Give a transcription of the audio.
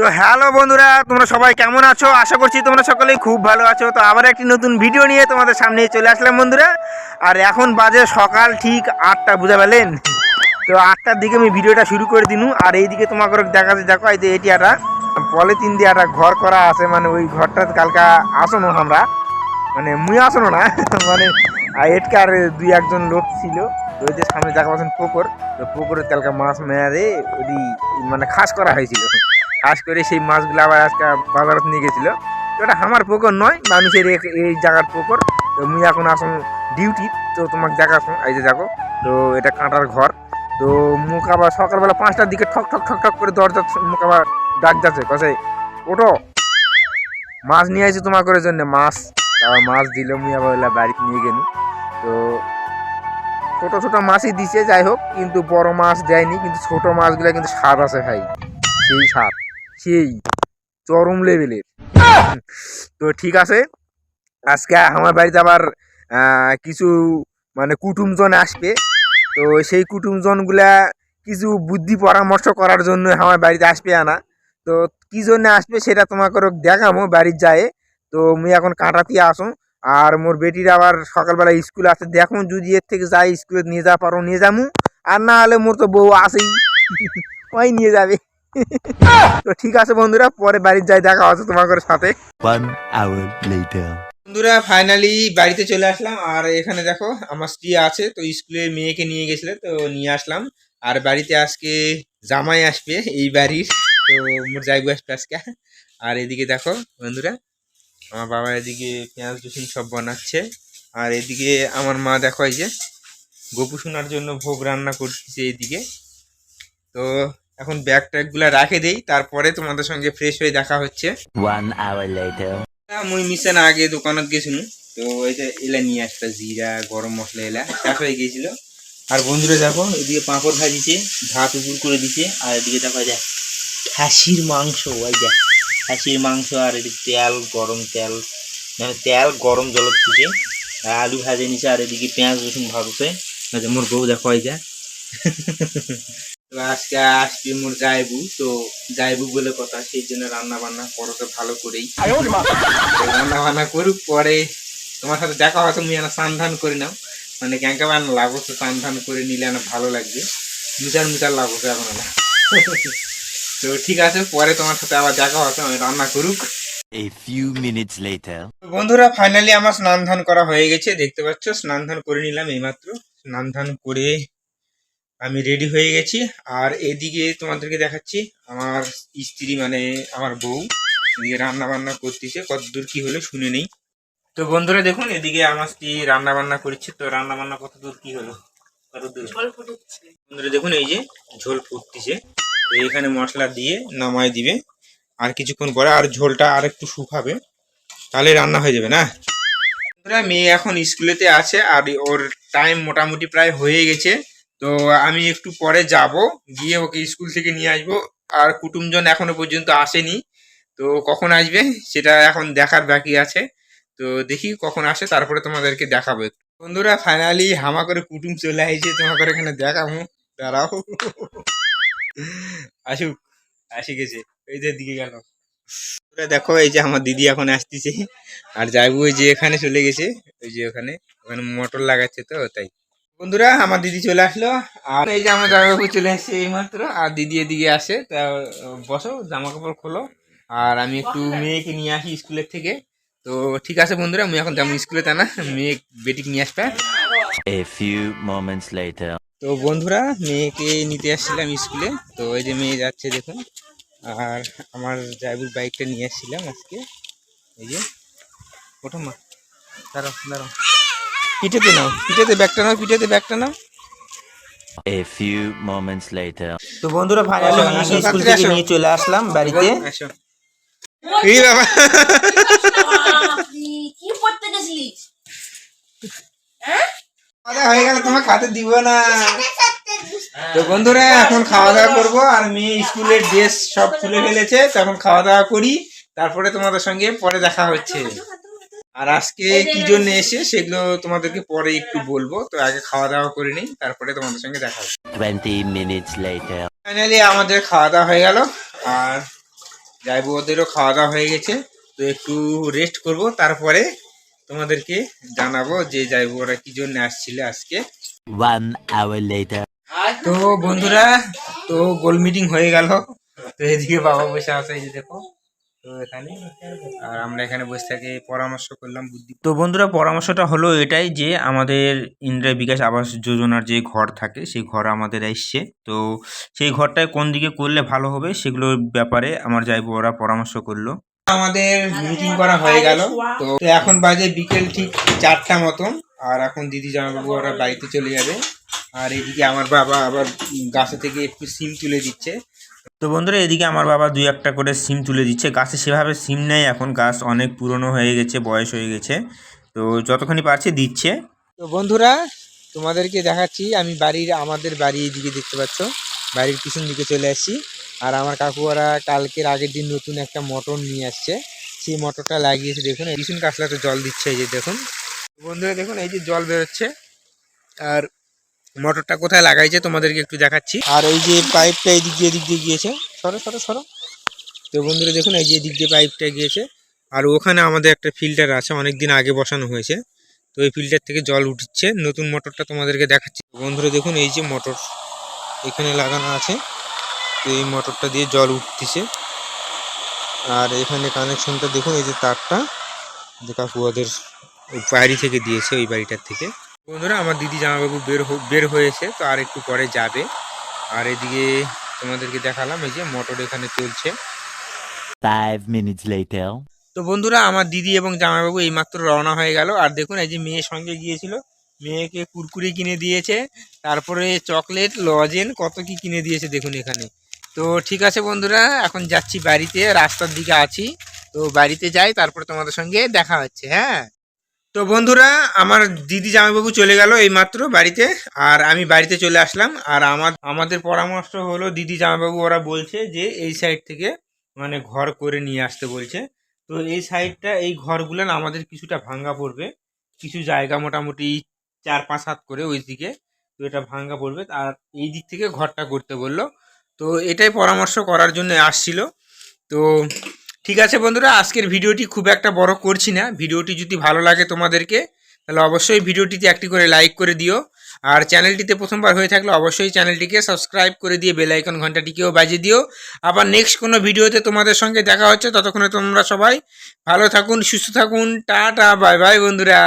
তো হ্যালো বন্ধুরা, তোমরা সবাই কেমন আছো? আশা করছি তোমরা সকলেই খুব ভালো আছো। তো আবার একটি নতুন ভিডিও নিয়ে তোমাদের সামনে চলে আসলাম বন্ধুরা। আর এখন বাজে সকাল ঠিক 8টা, বুঝা পেলেন? তো 8টার দিকে আমি ভিডিওটা শুরু করে দিনু। আর এইদিকে তোমাকে দেখাচ্ছে, দেখো এই যে এটি একটা পলিথিন দিয়ে একটা ঘর করা আছে, মানে ওই ঘরটা কালকা আসনো আমরা, মানে মুই আসনো না মানে এটকার দুই একজন লোক ছিল। তো ওই যে সামনে দেখা পাচ্ছেন পুকুর, তো পুকুরের কালকা মাছ মেয়ারে ওই মানে খাস করা হয়েছিল। খাস করে সেই মাছগুলো আবার আজকে বাজারত নিয়ে গেছিল। তো এটা আমার পুকুর নয়, মানুষের এই জায়গার পুকুর। তো মুই এখন আসুন ডিউটি, তো তোমাকে দেখাচ্ছ এই যে দেখো। তো এটা কাঁটার ঘর। তো মুখ আবার সকালবেলা 5টার দিকে ঠক ঠক ঠক ঠক করে দরজা মুখ আবার ডাক যাচ্ছে, কসে ওঠো মাছ নিয়ে আসছি তোমার করে জন্য মাছ। আবার মাছ দিল, মুই আবার বাড়িতে নিয়ে গেল। তো ছোট ছোট মাছই দিছে, যাই হোক, কিন্তু বড় মাছ দেয়নি। কিন্তু ছোট মাছগুলো কিন্তু স্বাদ আছে ভাই, সেই স্বাদ, সেই চরম লেভেলের। তো ঠিক আছে, আজকে আমার বাড়িতে আবার কিছু মানে কুটুমজন আসবে। তো সেই কুটুমজনগুলা কিছু বুদ্ধি পরামর্শ করার জন্য আমার বাড়িতে আসবে আনা। তো কি জন্য আসবে সেটা তোমাকে দেখামো বাড়ির যায়। তো মুই এখন কাঁটাতে আসো। আর মোর বেটির আবার সকালবেলা স্কুল আছে, দেখো যদি এর থেকে যাই স্কুলে নিয়ে যা পারো নিয়ে যাবো, আর না হলে মোর তো বউ আসেই ওই নিয়ে যাবে। তো ঠিক আছে বন্ধুরা, পরে বাড়ির যাই, দেখা হচ্ছে তোমাদের সাথে। 1 hour later. বন্ধুরা ফাইনালি বাড়িতে চলে আসলাম। আর এখানে দেখো আমার স্ত্রী আছে, তো স্কুলে মেয়েকে নিয়ে গেছিলে, তো নিয়ে আসলাম। আর বাড়িতে আজকে জামাই আসবে এই বাড়ির, তো মোর যাইবো আসবে আজকে। আর এদিকে দেখো বন্ধুরা, আমার বাবা এদিকে পেঁয়াজ রসুন সব বানাচ্ছে। আর এদিকে আমার মা দেখো এই যে গোপু সোনার জন্য ভোগ রান্না করতেছে এইদিকে। তো এখন ব্যাগ ট্যাগ গুলা রাখে দেই, তারপরে তোমাদের সঙ্গে ফ্রেশ হয়ে দেখা হচ্ছে। 1 hour later. মুই মিশে না আগে দোকানত গেছিল, তো ওই যে এলা নিয়ে আসতে জিরা গরম মশলা এলা শেষ হয়ে গিয়েছিল। আর বন্ধুরা দেখো এদিকে পাঁপড় ভাজিছে, ভাত উপর করে দিছে। আর এদিকে দেখো যায় খাসির মাংস, ওই যা খাসির মাংস। আর এদিকে তেল, গরম তেল, মানে তেল গরম জলত থেকে আলু ভাজে নিছে। আর এদিকে পেঁয়াজ রসুন ভাজছে। মোর বউ দেখো এই যা তো আজকে আসবে মোর যাইবু, তো যাইবু বলে কথা, সেই জন্য রান্না বান্না করতে ভালো করেই। রান্না বান্না করুক, পরে তোমার সাথে দেখা হয়তো মুই স্নান ধান করে নাও, মানে ক্যাঙ্কা বান লাগছে, স্নান ধান করে নিলে না ভালো লাগবে, মুচার মুচার লাগছে এখন না। তো ঠিক আছে, পরে তোমার সাথে আবার দেখা হয়তো, আমি রান্না করুক। A few minutes later. বন্ধুরা ফাইনালি আমার স্নান ধান করা হয়ে গেছে, দেখতে পাচ্ছ স্নান ধান করে নিলাম এইমাত্র। স্নান ধান করে আমি রেডি হয়ে গেছি। আর এদিকে তোমাদেরকে দেখাচ্ছি আমার স্ত্রী, মানে আমার বউ এদিকে রান্না বান্না করতেছে, কতদূর কি হলো শুনে নেই। তো বন্ধুরা দেখুন এদিকে আমার স্ত্রী রান্না বান্না করছে, তো রান্না বান্না কতদূর কি হলো, কতদূর বন্ধুরা দেখুন এই যে ঝোল ফুটতেছে। তো এখানে মশলা দিয়ে নামাই দিবে, আর কিছুক্ষণ পরে আর ঝোলটা আর একটু শুকাবে, তাহলে রান্না হয়ে যাবে না। বন্ধুরা মেয়ে এখন স্কুলেতে আছে, আর ওর টাইম মোটামুটি প্রায় হয়ে গেছে। তো আমি একটু পরে যাব, গিয়ে ওকে স্কুল থেকে নিয়ে আসবো। আর কুটুমজন এখনো পর্যন্ত আসেনি, তো কখন আসবে সেটা এখন দেখার বাকি আছে। তো দেখি কখন আসে, তারপরে তোমাদেরকে দেখাবো। বন্ধুরা ফাইনালি হামা করে কুটুম চলে আসছে, তোমাদের এখানে দেখাবো, দাঁড়াও। আসুক, আসি গেছে, এই যে দিকে গেল। দেখো এই যে আমার দিদি এখন আসতেছে, আর যাইবো ওই যে এখানে চলে গেছে, ওই যে ওখানে ওখানে মোটর লাগাচ্ছে, তো তাই। বন্ধুরা আমার দিদি চলে আসলো, আর এই যে আমার জামাকাপড় চলে আসছে এই মাত্র। আর দিদি এদিকে আসে, তা বসো জামা কাপড় খোলো, আর আমি একটু মেয়েকে নিয়ে আসি স্কুলের থেকে। তো ঠিক আছে বন্ধুরা, আমি এখন যাবো স্কুলে, তা না মেয়ে বেটিকে নিয়ে আসবে। A few moments later. তো বন্ধুরা মেয়েকে নিতে আসছিলাম স্কুলে, তো ওই যে মেয়ে যাচ্ছে দেখুন। আর আমার ড্রাইভার বাইকটা নিয়ে আসছিলাম আজকে, এই যে প্রথম মা, দাঁড়াও দাঁড়াও, পিঠেতে নাও, পিঠেতে ব্যাগটা নাও, পিঠেতে ব্যাগটা নাও। A few moments later. তো বন্ধুরা ফাইনালি স্কুল থেকে নিয়ে চলে আসলাম বাড়িতে। এই বাবা কি পড়তে গেছিলিস? হয়ে গেল, তোমার খাতে দিব না। তো বন্ধুরা এখন খাওয়া দাওয়া করবো, আর মেয়ে স্কুলের ড্রেস সব খুলে ফেলেছে, তখন খাওয়া দাওয়া করি, তারপরে তোমাদের সঙ্গে পরে দেখা হচ্ছে। আর আজকে কি জন্য এসে সেগুলো তোমাদেরকে পরে একটু বলবো, তো আগে খাওয়া দাওয়া করে নিই, তারপরে তোমাদের সঙ্গে দেখা হচ্ছে। 20 minutes later. ফাইনালি আমাদের খাওয়া দাওয়া হয়ে গেল। আর যাইবো, ওদেরও খাওয়া দাওয়া হয়ে গেছে। তো একটু রেস্ট করব, তারপরে তোমাদেরকে জানাবো যে যাইবো ওরা কি জন্য আসছিল আজকে। 1 hour later. তো বন্ধুরা, তো গোল মিটিং হয়ে গেল। তো এদিকে বাবা বসে আছে, এই যে দেখো। তো এখানে আর আমরা এখানে বসে থেকে পরামর্শ করলাম বুদ্ধি। তো বন্ধুরা, পরামর্শটা হলো এটাই যে আমাদের ইন্দিরা বিকাশ আবাস যোজনার যে ঘর থাকে সেই ঘর আমাদের এসছে। তো সেই ঘরটায় কোন দিকে করলে ভালো হবে সেগুলোর ব্যাপারে আমার যাইবো ওরা পরামর্শ করলো। আমাদের মিটিং করা হয়ে গেল। তো এখন বাজে বিকেল ঠিক 4টা মতন। আর এখন দিদি জামাইবাবু ওরা বাড়িতে চলে যাবে। আর এদিকে আমার বাবা আবার গাছে থেকে একটু সিম তুলে দিচ্ছে। তো বন্ধুরা, এদিকে আমার বাবা 2-1টা করে সিম তুলে দিচ্ছে। গাছে সেভাবে সিম নেই এখন, গাছ অনেক পুরনো হয়ে গেছে, বয়স হয়ে গেছে। তো যতখানি পারছে দিচ্ছে। তো বন্ধুরা, তোমাদেরকে দেখাচ্ছি আমি আমাদের বাড়ি এদিকে দেখতে পাচ্ছ, বাড়ির পিছন দিকে চলে আসছি। আর আমার কাকু ওরা কালকের আগের দিন নতুন একটা মোটর নিয়ে আসছে, সেই মোটরটা লাগিয়েছে। দেখুন পিছন কাছলাতে জল দিচ্ছে, এই যে দেখুন বন্ধুরা, দেখুন এই যে জল বেরোচ্ছে। আর মোটরটা কোথায় লাগাইছে তোমাদেরকে একটু দেখাচ্ছি। আর এই যে পাইপটা এদিক দিয়ে গিয়েছে, সরো সরো সরো। তো বন্ধুরা দেখুন, এই যে এদিক দিয়ে পাইপটা গিয়েছে। আর ওখানে আমাদের একটা ফিল্টার আছে, অনেক দিন আগে বসানো হয়েছে। তো এই ফিল্টার থেকে জল উঠছে। নতুন মোটরটা তোমাদেরকে দেখাচ্ছি। বন্ধুরা দেখুন, এই যে মোটর এখানে লাগানো আছে। তো এই মোটরটা দিয়ে জল উঠতেছে। আর এখানে কানেকশনটা দেখুন, এই যে তারটা যে কাকু ওদের বাড়ি থেকে দিয়েছে, ওই বাড়িটার থেকে। বন্ধুরা, আমার দিদি জামাইবাবু বের হয়েছে, তো আর একটু পরে যাবে। আর এদিকে তোমাদেরকে দেখালাম এই যে মোটর এখানে চলছে। 5 minutes later. তো বন্ধুরা, আমার দিদি এবং জামাইবাবু এইমাত্র রওনা হয়ে গেল। আর দেখুন, এই যে মেয়ের সঙ্গে গিয়েছিল, মেয়েকে কুরকুরি কিনে দিয়েছে, তারপরে চকলেট, লজেন, কত কি কিনে দিয়েছে দেখুন এখানে। তো ঠিক আছে বন্ধুরা, এখন যাচ্ছি বাড়িতে, রাস্তার দিকে আছি। তো বাড়িতে যাই, তারপরে তোমাদের সঙ্গে দেখা হচ্ছে। হ্যাঁ, তো বন্ধুরা, আমার দিদি জামাইবাবু চলে গেল এইমাত্র বাড়িতে। আর আমি বাড়িতে চলে আসলাম। আর আমাদের পরামর্শ হলো, দিদি জামাইবাবু ওরা বলছে যে এই সাইড থেকে মানে ঘর করে নিয়ে আসতে বলছে। তো এই সাইডটা, এই ঘরগুলো না আমাদের কিছুটা ভাঙ্গা পড়বে, কিছু জায়গা মোটামুটি 4-5 হাত করে ওই দিকে। তো এটা ভাঙ্গা পড়বে, আর এই দিক থেকে ঘরটা করতে বললো। তো এটাই পরামর্শ করার জন্য আসছিল। তো ঠিক আছে বন্ধুরা, আজকের ভিডিওটি খুব একটা বড় করছি না। ভিডিওটি যদি ভালো লাগে তোমাদেরকে, তাহলে অবশ্যই ভিডিওটিতে একটি করে লাইক করে দিও। আর চ্যানেলটিতে প্রথমবার হয়ে থাকলে অবশ্যই চ্যানেলটিকে সাবস্ক্রাইব করে দিয়ে বেল আইকন ঘন্টাটিকেও বাজিয়ে দিও। আবার নেক্সট কোনো ভিডিওতে তোমাদের সঙ্গে দেখা হচ্ছে। ততক্ষণে তোমরা সবাই ভালো থাকুন, সুস্থ থাকুন। টাটা, বাই বাই বন্ধুরা।